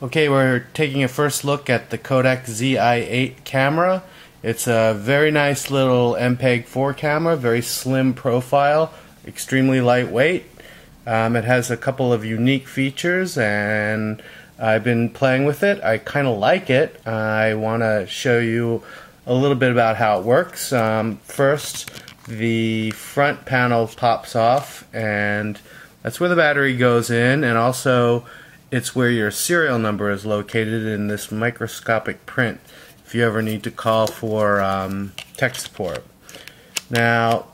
Okay, we're taking a first look at the Kodak Zi8 camera. It's a very nice little MPEG-4 camera, very slim profile, extremely lightweight. It has a couple of unique features and I've been playing with it. I kind of like it. I want to show you a little bit about how it works. First, the front panel pops off and that's where the battery goes in, and also it's where your serial number is located in this microscopic print if you ever need to call for tech support. Now,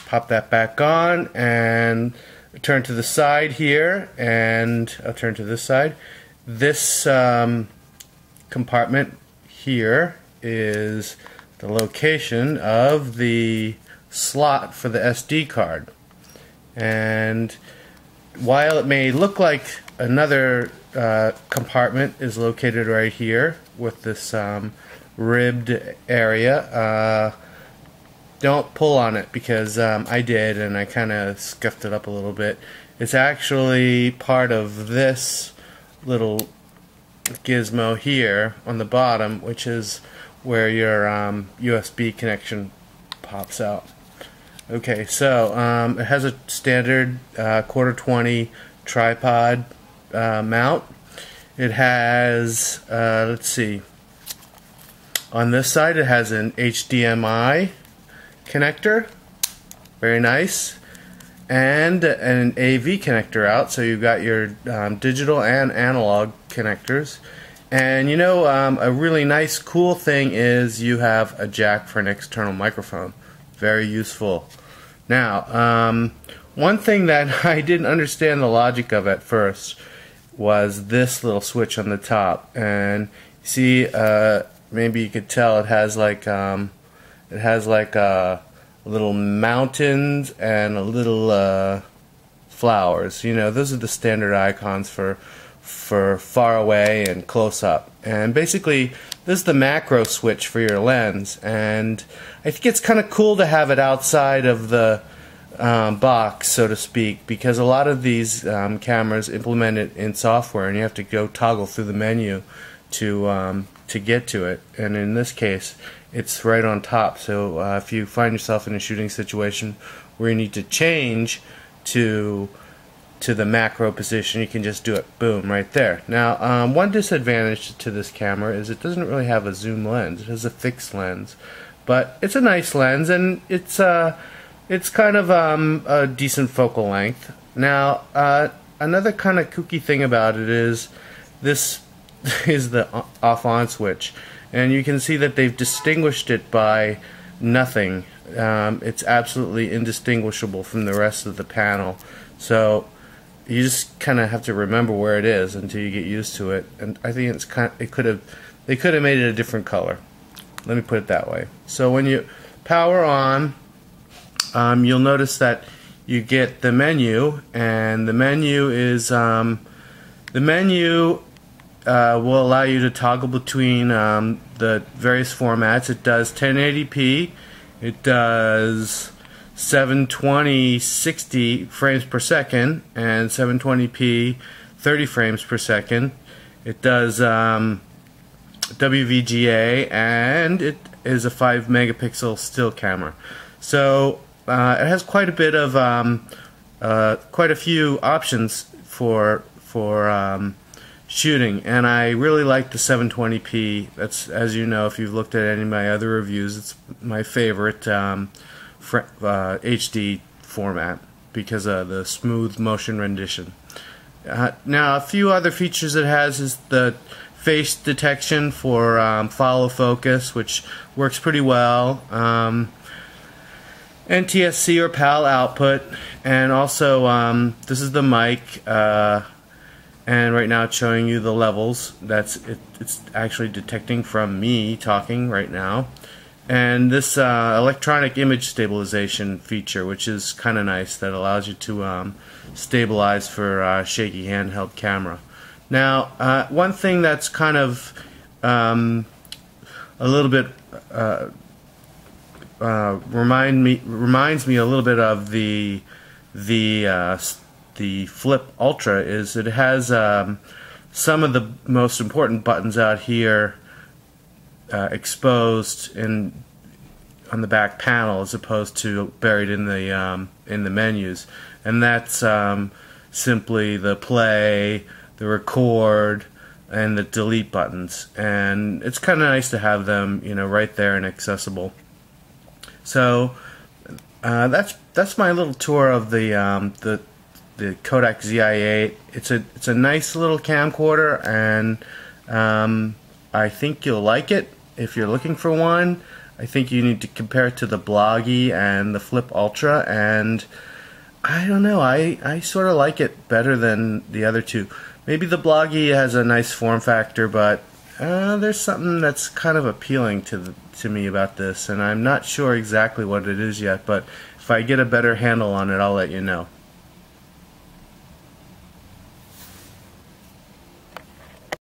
pop that back on and turn to the side here, and I'll turn to this side. This compartment here is the location of the slot for the SD card. And while it may look like another compartment is located right here with this ribbed area, don't pull on it, because I did and I kind of scuffed it up a little bit. It's actually part of this little gizmo here on the bottom, which is where your USB connection pops out. Okay, so it has a standard quarter 20 tripod mount. It has, let's see, on this side it has an HDMI connector, very nice, and an AV connector out, so you've got your digital and analog connectors. And you know, a really nice cool thing is you have a jack for an external microphone. Very useful. Now, one thing that I didn't understand the logic of at first was this little switch on the top, and see, maybe you could tell it has like little mountains and a little flowers. You know, those are the standard icons for far away and close up. And basically, this is the macro switch for your lens, and I think it's kind of cool to have it outside of the box, so to speak, because a lot of these cameras implement it in software, and you have to go toggle through the menu to get to it. And in this case, it's right on top. So if you find yourself in a shooting situation where you need to change to the macro position, you can just do it, boom, right there. Now, one disadvantage to this camera is it doesn't really have a zoom lens. It has a fixed lens, but it's a nice lens, and it's kind of a decent focal length. Now, another kind of kooky thing about it is this is the off-on switch, and you can see that they've distinguished it by nothing. It's absolutely indistinguishable from the rest of the panel, so you just kind of have to remember where it is until you get used to it. And I think they could have made it a different color. Let me put it that way. So when you power on, you'll notice that you get the menu, and the menu is will allow you to toggle between the various formats. It does 1080p, it does 720 60 frames per second, and 720p 30 frames per second. It does WVGA, and it is a 5 megapixel still camera. So it has quite a bit of quite a few options for shooting, and I really like the 720p. That's, as you know, if you've looked at any of my other reviews, it's my favorite HD format because of the smooth motion rendition. Now, a few other features it has is the face detection for follow focus, which works pretty well. NTSC or PAL output, and also this is the mic, and right now it's showing you the levels. It's actually detecting from me talking right now. And this electronic image stabilization feature, which is kind of nice, that allows you to stabilize for shaky handheld camera. Now, one thing that's kind of a little bit reminds me a little bit of the Flip Ultra is it has some of the most important buttons out here exposed on the back panel as opposed to buried in the menus, and that's simply the play, the record, and the delete buttons. And it's kind of nice to have them, right there and accessible. So that's my little tour of the Kodak Zi8. It's a nice little camcorder, and I think you'll like it if you're looking for one. I think you need to compare it to the Bloggy and the Flip Ultra, and I don't know, I sort of like it better than the other two. Maybe the Bloggy has a nice form factor, but there's something that's kind of appealing to me about this, and I'm not sure exactly what it is yet, but if I get a better handle on it, I'll let you know.